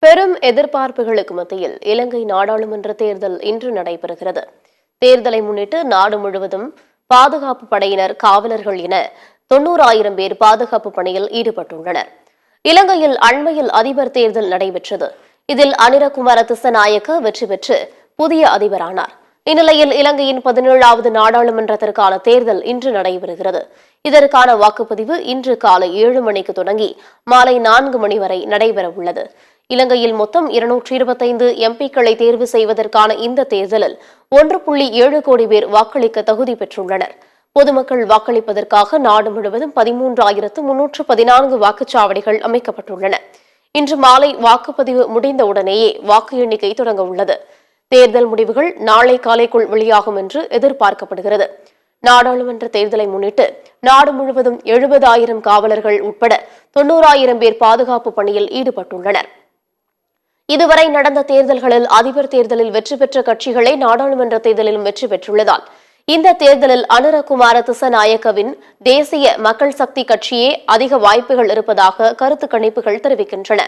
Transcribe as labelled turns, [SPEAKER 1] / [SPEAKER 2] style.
[SPEAKER 1] பெரும் எதிர்பார்ப்புகளுக்கு மத்தியில் இலங்கை நாடாளுமன்ற தேர்தல் இன்று நடைபெறுகிறது. தேர்தலை முன்னிட்டு நாடு முழுவதும் பாதுகாப்பு படையினர், காவலர்கள் என 90,000 பேர் பாதுகாப்பு பணியில் ஈடுபட்டுள்ளனர். இலங்கையில் அண்மையில் அதிபர் தேர்தல் நடைபெற்றது. இதில் அனிரகுமார திஸ்ஸநாயக்க வெற்றி பெற்று புதிய அதிபரானார். இந்நிலையில் இலங்கையின் 17வது நாடாளுமன்றத்திற்கான தேர்தல் இன்று நடைபெறுகிறது. இதற்கான வாக்குப்பதிவு இன்று காலை 7 மணிக்கு தொடங்கி மாலை 4 மணி வரை நடைபெறவுள்ளது. இலங்கையில் மொத்தம் 225 எம்பிக்களை தேர்வு செய்வதற்கான இந்த தேர்தலில் 1.7 கோடி பேர் வாக்களிக்க தகுதி பெற்றுள்ளனர். பொதுமக்கள் வாக்களிப்பதற்காக நாடு முழுவதும் 13,314 வாக்குச்சாவடிகள் அமைக்கப்பட்டுள்ளன. இன்று மாலை வாக்குப்பதிவு முடிந்தவுடனேயே வாக்கு எண்ணிக்கை தொடங்க உள்ளது. தேர்தல் முடிவுகள் நாளை காலைக்குள் வெளியாகும் என்று எதிர்பார்க்கப்படுகிறது. நாடாளுமன்ற தேர்தலை முன்னிட்டு நாடு முழுவதும் 70,000 காவலர்கள் உட்பட 90,000 பேர் பாதுகாப்பு பணியில் ஈடுபட்டுள்ளனர். இதுவரை நடந்த தேர்தல்களில் அதிபர் தேர்தலில் வெற்றி பெற்ற கட்சிகளே நாடாளுமன்ற தேர்தலிலும் வெற்றி பெற்றுள்ளதால் இந்த தேர்தலில் அனுரகுமார திஸ்ஸநாயக்கவின் தேசிய மக்கள் சக்தி கட்சியே அதிக வாய்ப்புகள் இருப்பதாக கருத்து கணிப்புகள் தெரிவிக்கின்றன.